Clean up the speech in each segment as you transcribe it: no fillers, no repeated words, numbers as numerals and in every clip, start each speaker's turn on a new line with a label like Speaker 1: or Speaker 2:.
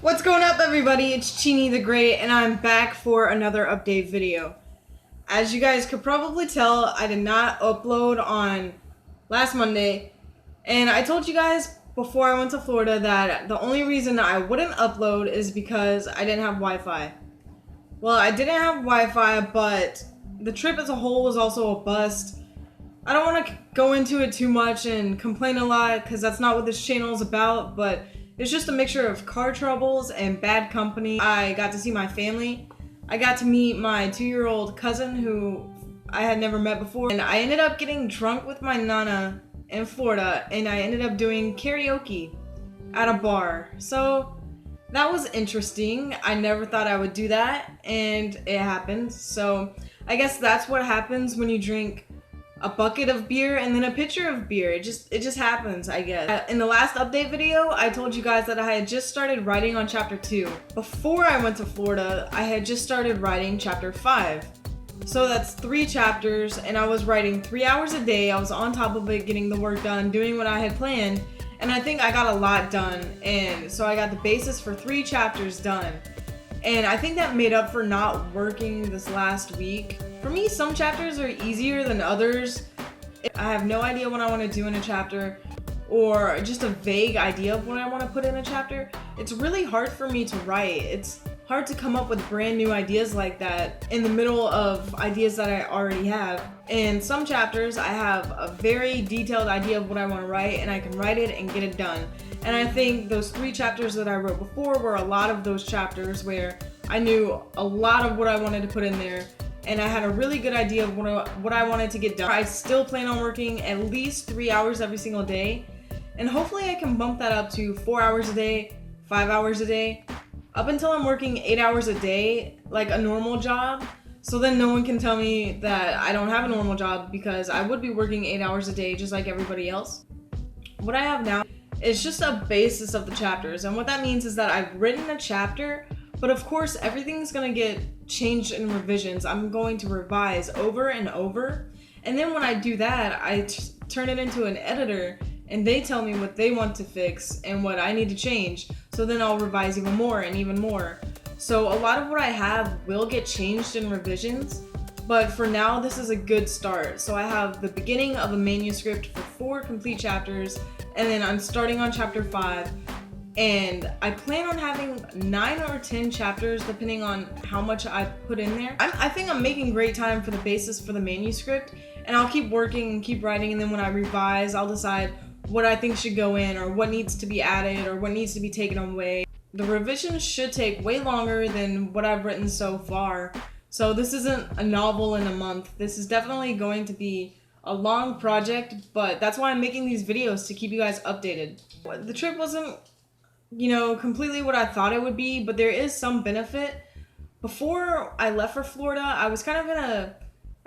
Speaker 1: What's going up, everybody? It's Chini the Great, and I'm back for another update video. As you guys could probably tell, I did not upload on last Monday, and I told you guys before I went to Florida that the only reason I wouldn't upload is because I didn't have Wi-Fi. Well, I didn't have Wi-Fi, but the trip as a whole was also a bust. I don't want to go into it too much and complain a lot, because that's not what this channel is about, but it's just a mixture of car troubles and bad company. I got to see my family. I got to meet my 2-year-old cousin who I had never met before. And I ended up getting drunk with my nana in Florida, and I ended up doing karaoke at a bar. So that was interesting. I never thought I would do that, and it happened. So I guess that's what happens when you drink a bucket of beer and then a pitcher of beer. It just happens, I guess. In the last update video, I told you guys that I had just started writing on chapter 2. Before I went to Florida, I had just started writing chapter 5. So that's 3 chapters, and I was writing 3 hours a day. I was on top of it, getting the work done, doing what I had planned, and I think I got a lot done. And so I got the basis for 3 chapters done. And I think that made up for not working this last week. For me, some chapters are easier than others. I have no idea what I want to do in a chapter, or just a vague idea of what I want to put in a chapter. It's really hard for me to write. It's hard to come up with brand new ideas like that in the middle of ideas that I already have. In some chapters, I have a very detailed idea of what I want to write, and I can write it and get it done. And I think those 3 chapters that I wrote before were a lot of those chapters where I knew a lot of what I wanted to put in there, and I had a really good idea of what I wanted to get done. I still plan on working at least 3 hours every single day, and hopefully I can bump that up to 4 hours a day, 5 hours a day, up until I'm working 8 hours a day, like a normal job. So then no one can tell me that I don't have a normal job, because I would be working 8 hours a day just like everybody else. What I have now is just a basis of the chapters, and what that means is that I've written a chapter, but of course everything's gonna get changed in revisions. I'm going to revise over and over, and then when I do that, I turn it into an editor, and they tell me what they want to fix and what I need to change. So then I'll revise even more and even more. So a lot of what I have will get changed in revisions, but for now this is a good start. So I have the beginning of a manuscript for 4 complete chapters, and then I'm starting on chapter 5. And I plan on having 9 or 10 chapters depending on how much I put in there. I think I'm making great time for the basis for the manuscript, and I'll keep working and keep writing, and then when I revise, I'll decide what I think should go in, or what needs to be added, or what needs to be taken away. The revisions should take way longer than what I've written so far. So this isn't a novel in a month. This is definitely going to be a long project, but that's why I'm making these videos, to keep you guys updated. The trip wasn't, completely what I thought it would be, but there is some benefit. Before I left for Florida, I was kind of in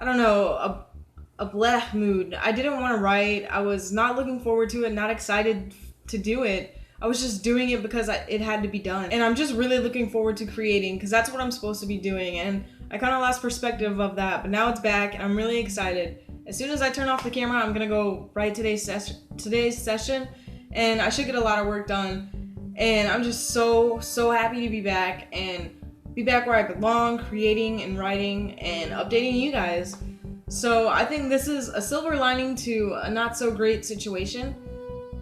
Speaker 1: a bleh mood. I didn't want to write. I was not looking forward to it, not excited to do it. I was just doing it because it had to be done. And I'm just really looking forward to creating, because that's what I'm supposed to be doing. And I kind of lost perspective of that, but now it's back, and I'm really excited. As soon as I turn off the camera, I'm gonna go write today's session, and I should get a lot of work done. And I'm just so happy to be back, and be back where I belong, creating and writing and updating you guys. So I think this is a silver lining to a not so great situation.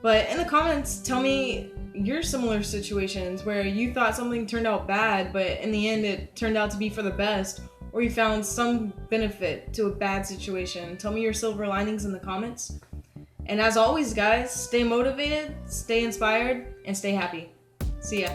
Speaker 1: But in the comments, tell me your similar situations where you thought something turned out bad, but in the end it turned out to be for the best, or you found some benefit to a bad situation. Tell me your silver linings in the comments. And as always, guys, stay motivated, stay inspired, and stay happy. See ya.